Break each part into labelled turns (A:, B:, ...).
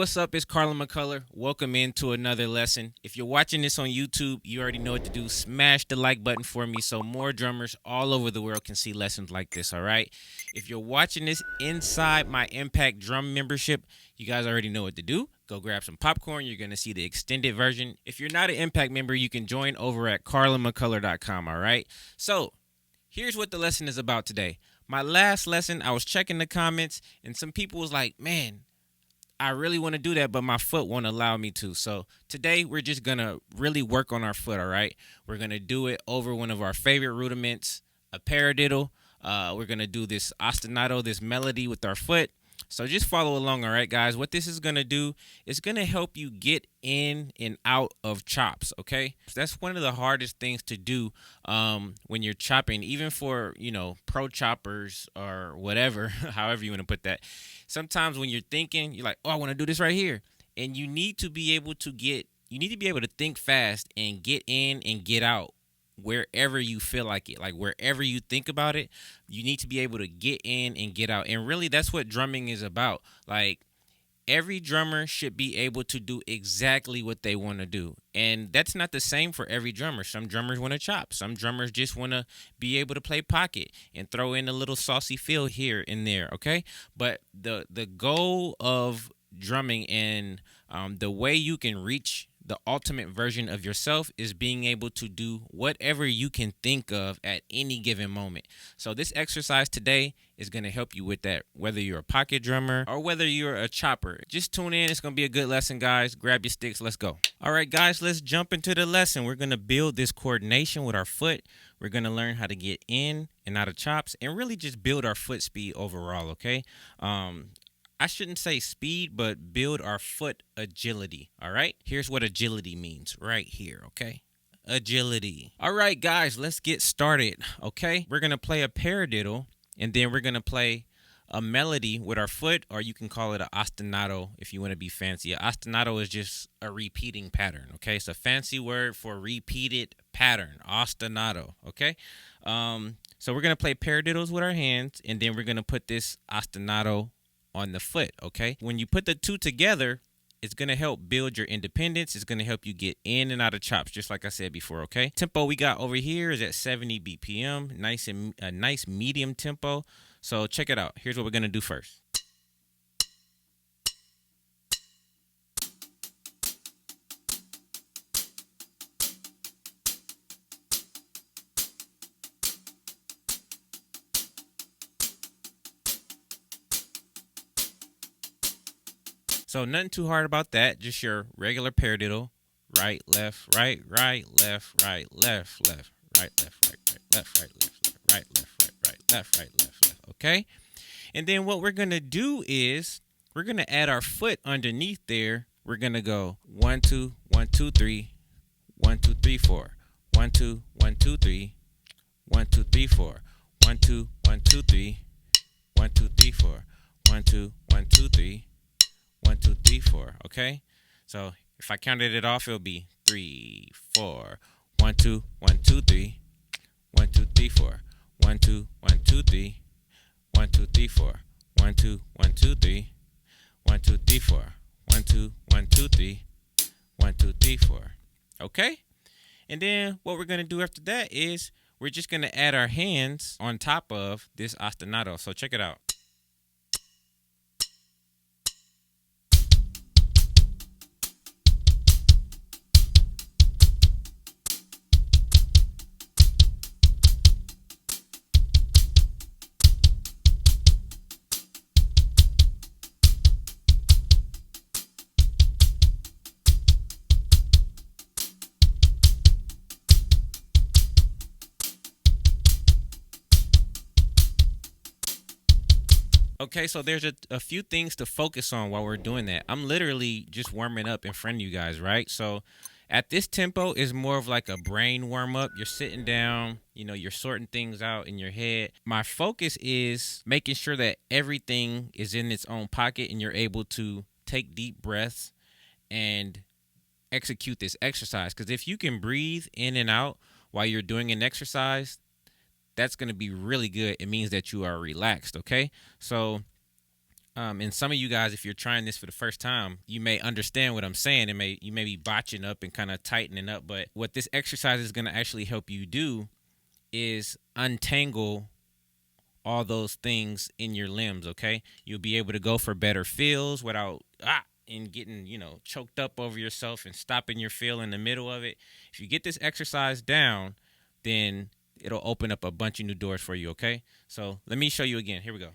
A: what's up? It's Carlin Muccular. Welcome into another lesson. If you're watching this on YouTube, you already know what to do. Smash the like button for me so more drummers all over the world can see lessons like this, all right? If you're watching this inside my Impact Drum membership, you guys already know what to do. Go grab some popcorn. You're going to see the extended version. If you're not an Impact member, you can join over at carlinmuccular.com, all right? So, here's what the lesson is about today. My last lesson, I was checking the comments, and some people was like, man, I really want to do that, but my foot won't allow me to. So today we're just going to really work on our foot, all right? We're going to do it over one of our favorite rudiments, a paradiddle. We're going to do this ostinato, this melody with our foot. So just follow along, all right, guys? What this is going to do is going to help you get in and out of chops, okay? That's one of the hardest things to do when you're chopping, even for, pro choppers or whatever, however you want to put that. Sometimes when you're thinking, you're like, oh, I want to do this right here. And you need to be able to think fast and get in and get out wherever you feel like it. Like wherever you think about it, you need to be able to get in and get out. And really, that's what drumming is about. Like, every drummer should be able to do exactly what they want to do. And that's not the same for every drummer. Some drummers want to chop. Some drummers just want to be able to play pocket and throw in a little saucy feel here and there, okay? But the goal of drumming and the way you can reach the ultimate version of yourself is being able to do whatever you can think of at any given moment. So this exercise today is going to help you with that, whether you're a pocket drummer or whether you're a chopper. Just tune in. It's going to be a good lesson, guys. Grab your sticks. Let's go. All right, guys, let's jump into the lesson. We're going to build this coordination with our foot. We're going to learn how to get in and out of chops and really just build our foot speed overall, okay? I shouldn't say speed, but build our foot agility, all right? Here's what agility means right here, okay? Agility. All right, guys, let's get started, okay? We're going to play a paradiddle, and then we're going to play a melody with our foot, or you can call it an ostinato if you want to be fancy. An ostinato is just a repeating pattern, okay? It's a fancy word for repeated pattern, ostinato, okay? So we're going to play paradiddles with our hands, and then we're going to put this ostinato on the foot, okay? When you put the two together, it's going to help build your independence. It's going to help you get in and out of chops, just like I said before, okay? Tempo we got over here is at 70 BPM, a nice medium tempo. So check it out. Here's what we're going to do first. So nothing too hard about that. Just your regular paradiddle. Right, left, right, left, right, left, left, right, left, right, left, right, left, right, left, right, left, right, left. Okay? And then what we're going to do is we're going to add our foot underneath there. We're going to go 1, 2, 1, 2, 3, 1, 2, 3, 4. 1, 2, 1, 2, 3, 1, 2, 3, 4. 1, 2, 1, 2, 3, 1, 2, 3, 4. 1, 2, 1, 2, 3. 1, 2, 3, 4. Okay? So if I counted it off, it'll be 3, 4. 1, 2, 1, 2, 3. 1, 2, 3, 4. 1, 2, 1, 2, 3. 1, 2, 3, 4. 1, 2, 1, 2, 3. 1, 2, 3, 4. 1, 2, 1, 2, 3. 1, 2, 3, 4. Okay? And then what we're going to do after that is we're just going to add our hands on top of this ostinato. So check it out. Okay, so there's a few things to focus on while we're doing that. I'm literally just warming up in front of you guys, right? So at this tempo is more of like a brain warm up. You're sitting down, you're sorting things out in your head. My focus is making sure that everything is in its own pocket and you're able to take deep breaths and execute this exercise. Because if you can breathe in and out while you're doing an exercise, that's going to be really good. It means that you are relaxed, okay? So And some of you guys, if you're trying this for the first time, you may understand what I'm saying. You may be botching up and kind of tightening up. But what this exercise is going to actually help you do is untangle all those things in your limbs. Okay, you'll be able to go for better feels without and getting choked up over yourself and stopping your feel in the middle of it. If you get this exercise down, then it'll open up a bunch of new doors for you. Okay, so let me show you again. Here we go.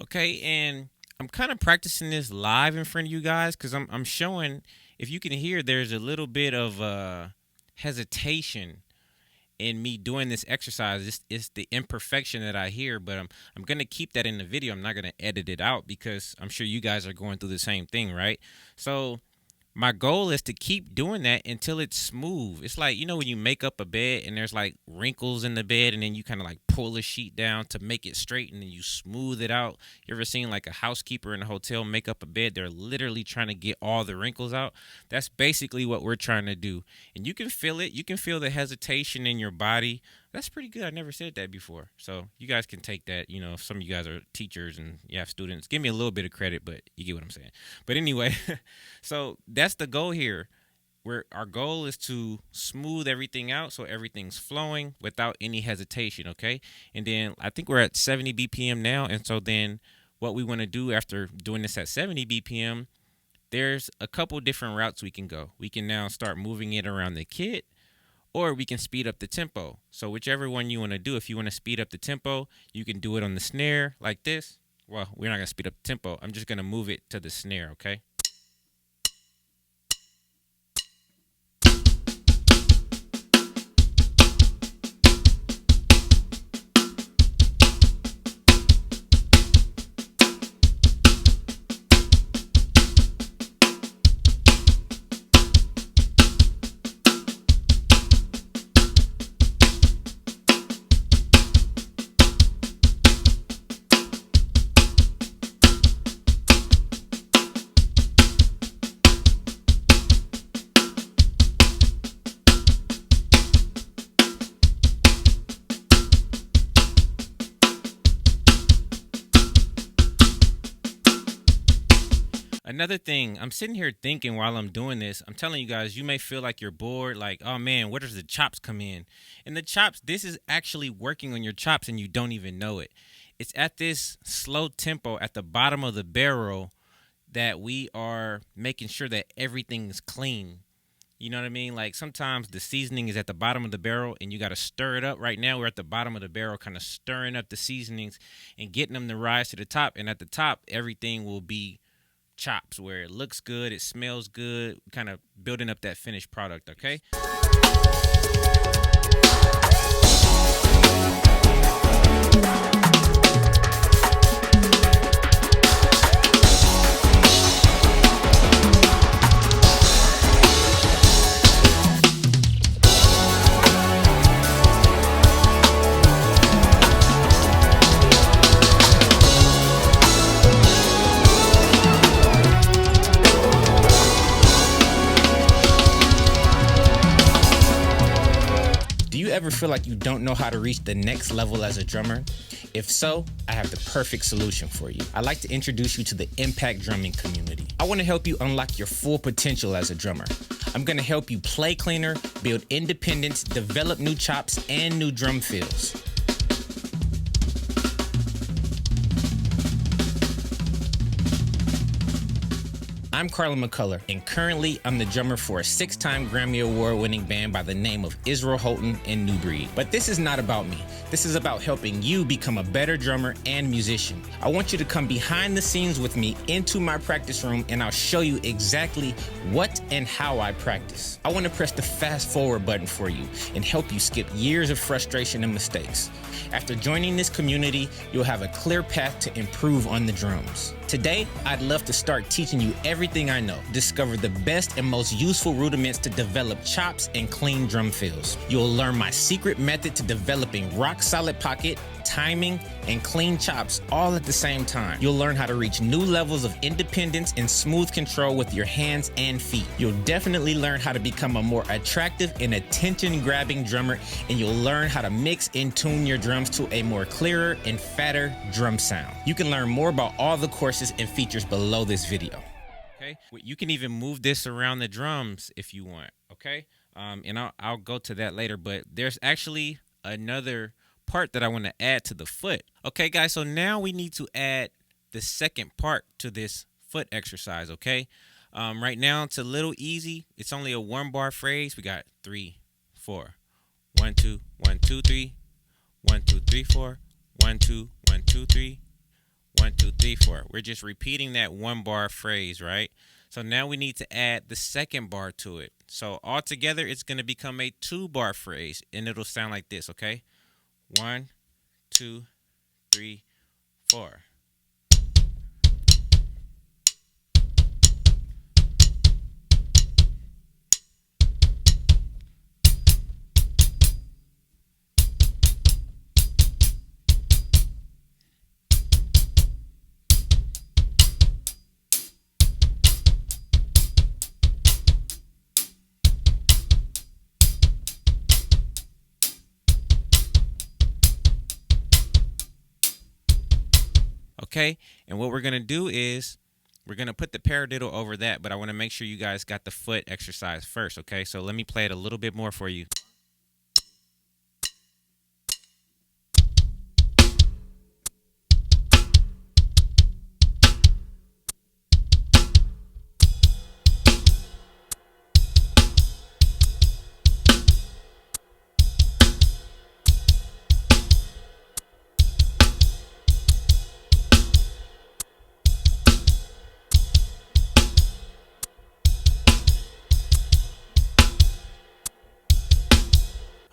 A: Okay, and I'm kind of practicing this live in front of you guys because I'm showing, if you can hear, there's a little bit of hesitation in me doing this exercise. It's the imperfection that I hear, but I'm going to keep that in the video. I'm not going to edit it out because I'm sure you guys are going through the same thing, right? So my goal is to keep doing that until it's smooth. It's like, when you make up a bed and there's like wrinkles in the bed and then you kind of like pull a sheet down to make it straight and then you smooth it out. You ever seen like a housekeeper in a hotel make up a bed? They're literally trying to get all the wrinkles out. That's basically what we're trying to do. And you can feel it. You can feel the hesitation in your body. That's pretty good. I never said that before. So you guys can take that. If some of you guys are teachers and you have students, give me a little bit of credit, but you get what I'm saying. But anyway, so that's the goal here. Where our goal is to smooth everything out so everything's flowing without any hesitation, okay? And then I think we're at 70 BPM now. And so then what we want to do after doing this at 70 BPM, there's a couple different routes we can go. We can now start moving it around the kit, or we can speed up the tempo. So whichever one you want to do, if you want to speed up the tempo, you can do it on the snare like this. Well, we're not going to speed up the tempo. I'm just going to move it to the snare, okay? Another thing, I'm sitting here thinking while I'm doing this, I'm telling you guys, you may feel like you're bored, like, oh man, where does the chops come in? And the chops, this is actually working on your chops and you don't even know it. It's at this slow tempo at the bottom of the barrel that we are making sure that everything is clean. You know what I mean? Like sometimes the seasoning is at the bottom of the barrel and you got to stir it up. Right now we're at the bottom of the barrel kind of stirring up the seasonings and getting them to rise to the top. And at the top, everything will be chops where it looks good, it smells good, kind of building up that finished product, okay? Ever feel like you don't know how to reach the next level as a drummer? If so, I have the perfect solution for you. I'd like to introduce you to the Impact Drumming community. I want to help you unlock your full potential as a drummer. I'm going to help you play cleaner, build independence, develop new chops, and new drum fills. I'm Carlin Muccular, and currently I'm the drummer for a 6-time Grammy Award-winning band by the name of Israel Houghton and New Breed. But this is not about me. This is about helping you become a better drummer and musician. I want you to come behind the scenes with me into my practice room, and I'll show you exactly what and how I practice. I want to press the fast forward button for you and help you skip years of frustration and mistakes. After joining this community, you'll have a clear path to improve on the drums. Today, I'd love to start teaching you everything I know. Discover the best and most useful rudiments to develop chops and clean drum fills. You'll learn my secret method to developing rock-solid pocket, timing, and clean chops all at the same time. You'll learn how to reach new levels of independence and smooth control with your hands and feet. You'll definitely learn how to become a more attractive and attention-grabbing drummer, and you'll learn how to mix and tune your drums to a more clearer and fatter drum sound. You can learn more about all the courses and features below this video. Okay, you can even move this around the drums if you want. Okay, and I'll go to that later. But there's actually another part that I want to add to the foot. Okay, guys, so now we need to add the second part to this foot exercise. Okay, right now it's a little easy. It's only a 1-bar phrase. We got 3, 4, 1, 2, 1, 2, 3, 1, 2, 3, 4, 1, 2, 1, 2, 3. 1, 2, 3, 4. We're just repeating that 1-bar phrase, right? So now we need to add the second bar to it. So altogether, it's going to become a 2-bar phrase, and it'll sound like this, okay? 1, 2, 3, 4. Okay, and what we're going to do is we're going to put the paradiddle over that, but I want to make sure you guys got the foot exercise first, okay? So let me play it a little bit more for you.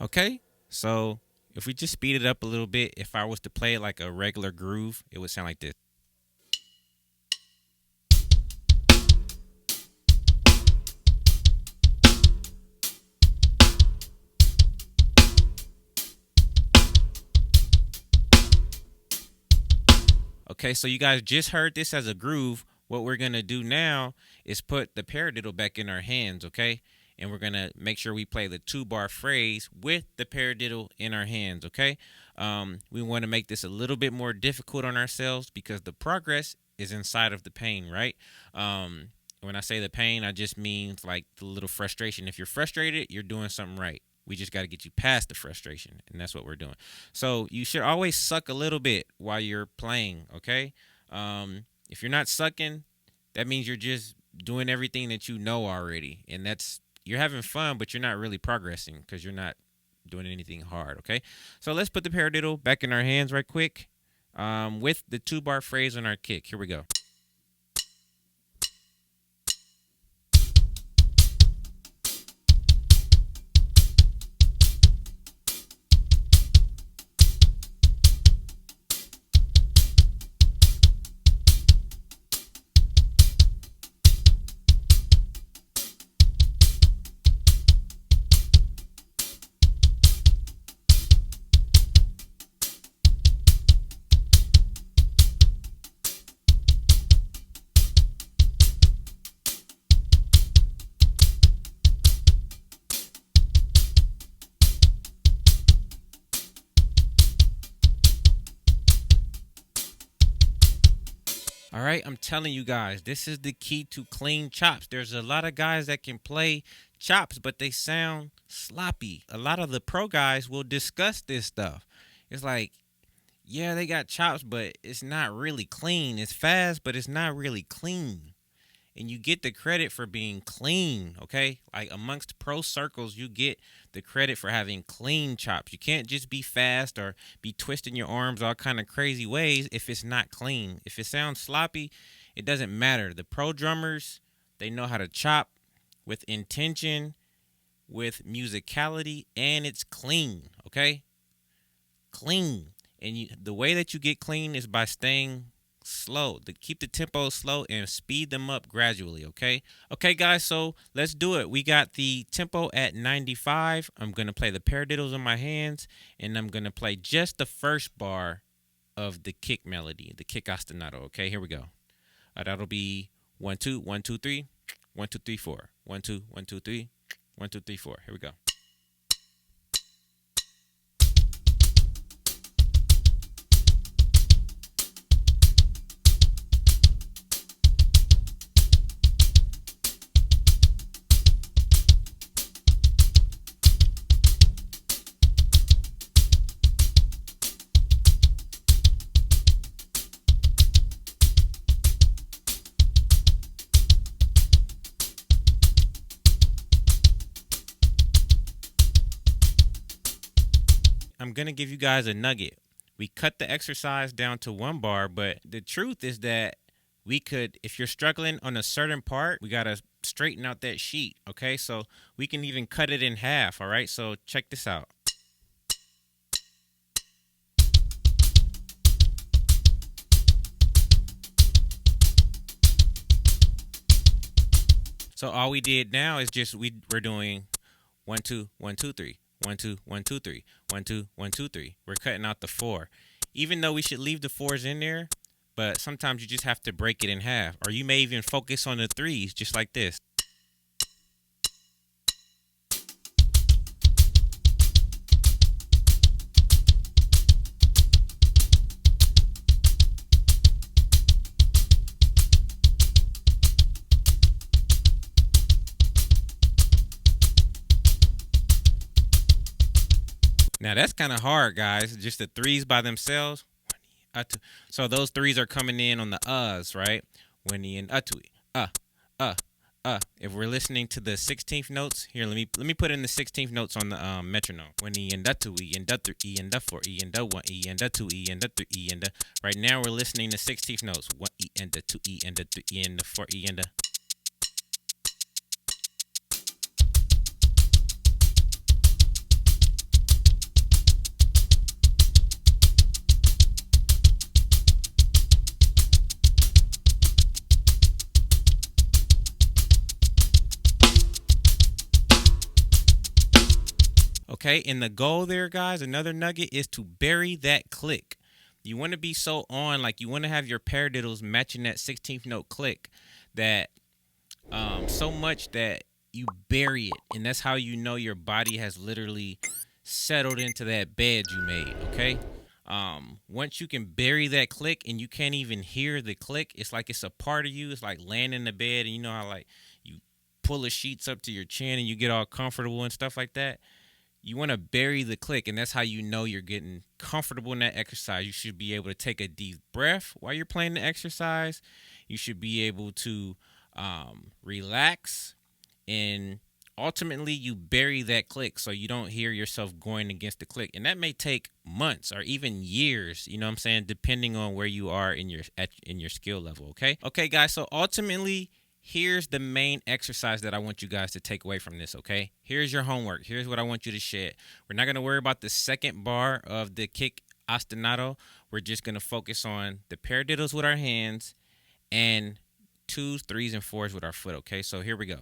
A: Okay, so if we just speed it up a little bit, if I was to play it like a regular groove, it would sound like this. Okay, so you guys just heard this as a groove. What we're going to do now is put the paradiddle back in our hands, okay? And we're going to make sure we play the 2-bar phrase with the paradiddle in our hands, okay? We want to make this a little bit more difficult on ourselves because the progress is inside of the pain, right? When I say the pain, I just mean like the little frustration. If you're frustrated, you're doing something right. We just got to get you past the frustration, and that's what we're doing. So you should always suck a little bit while you're playing, okay? If you're not sucking, that means you're just doing everything that you know already, and you're having fun, but you're not really progressing because you're not doing anything hard, okay? So let's put the paradiddle back in our hands right quick with the 2-bar phrase on our kick. Here we go. All right, I'm telling you guys, this is the key to clean chops. There's a lot of guys that can play chops, but they sound sloppy. A lot of the pro guys will discuss this stuff. It's like, yeah, they got chops, but it's not really clean. It's fast, but it's not really clean. and you get the credit for being clean, okay? Like amongst pro circles, you get the credit for having clean chops. You can't just be fast or be twisting your arms all kind of crazy ways if it's not clean. If it sounds sloppy, it doesn't matter. The pro drummers, they know how to chop with intention, with musicality, and it's clean, okay? Clean. And the way that you get clean is by staying slow. To keep the tempo slow and speed them up gradually, okay? Okay, guys, so let's do it. We got the tempo at 95. I'm going to play the paradiddles in my hands, and I'm going to play just the first bar of the kick melody, the kick ostinato, okay? Here we go. That'll be 1 2 1 2 3 1 2 3 4 1 2 1 2 3 1 2 3 4. Here we go. I'm going to give you guys a nugget. We cut the exercise down to 1 bar, but the truth is that we could, if you're struggling on a certain part, we got to straighten out that sheet, okay? So we can even cut it in half, all right? So check this out. So all we did now is just we're doing 1 2 1 2 3 1 2 1 2 3 1 2 1 2 3. We're cutting out the 4, even though we should leave the 4s in there. But sometimes you just have to break it in half, or you may even focus on the 3s, just like this. Now that's kind of hard, guys. Just the 3s by themselves. So those 3s are coming in on the uhs, right? Winnie and atui. If we're listening to the 16th notes, here let me put in the 16th notes on the metronome. Winnie and atui and e and 4 e and 1 e and 2 e and 3 e and right now we're listening to 16th notes. 1 e and 2 e and 3 e and 4 e and Okay, and the goal there, guys, another nugget is to bury that click. You want to be so on, like you want to have your paradiddles matching that 16th note click that so much that you bury it. And that's how you know your body has literally settled into that bed you made, okay? Once you can bury that click and you can't even hear the click, it's like it's a part of you. It's like laying in the bed and you know how like you pull the sheets up to your chin and you get all comfortable and stuff like that. You want to bury the click, and that's how you know you're getting comfortable in that exercise. You should be able to take a deep breath while you're playing the exercise. You should be able to relax, and ultimately you bury that click so you don't hear yourself going against the click. And that may take months or even years, you know what I'm saying, depending on where you are in your skill level, okay? Okay, guys, so ultimately, here's the main exercise that I want you guys to take away from this, okay? Here's your homework. Here's what I want you to shed. We're not going to worry about the second bar of the kick ostinato. We're just going to focus on the paradiddles with our hands and 2s, 3s, and 4s with our foot, okay? So here we go.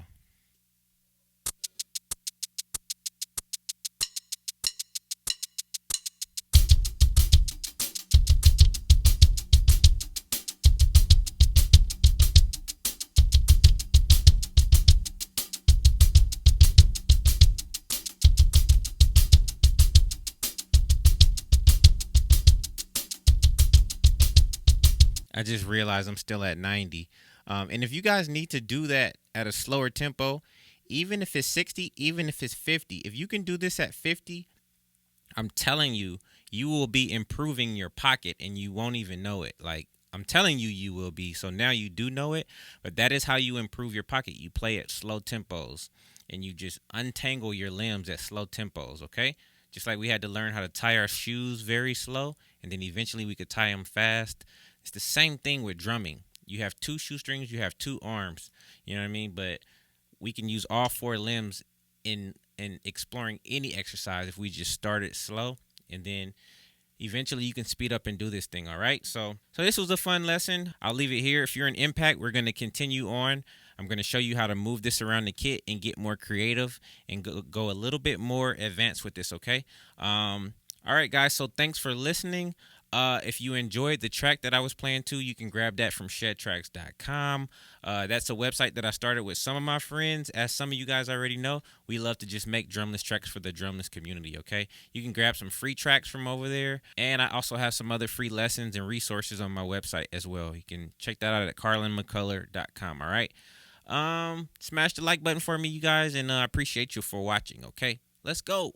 A: I just realized I'm still at 90. And if you guys need to do that at a slower tempo, even if it's 60, even if it's 50, if you can do this at 50, I'm telling you, you will be improving your pocket and you won't even know it. Like, I'm telling you, you will be. So now you do know it, but that is how you improve your pocket. You play at slow tempos and you just untangle your limbs at slow tempos, okay? Just like we had to learn how to tie our shoes very slow and then eventually we could tie them fast. It's the same thing with drumming. You have two shoestrings, you have two arms, you know what I mean? But we can use all four limbs in exploring any exercise if we just start it slow and then eventually you can speed up and do this thing. All right, so this was a fun lesson. I'll leave it here. If you're in impact, we're going to continue on. I'm going to show you how to move this around the kit and get more creative and go a little bit more advanced with this. Okay. All right, guys, so thanks for listening. If you enjoyed the track that I was playing to, you can grab that from shedtracks.com. That's a website that I started with some of my friends. As some of you guys already know, we love to just make drumless tracks for the drumless community, okay? You can grab some free tracks from over there. And I also have some other free lessons and resources on my website as well. You can check that out at carlinmuccular.com, all right? Smash the like button for me, you guys, and I appreciate you for watching, okay? Let's go.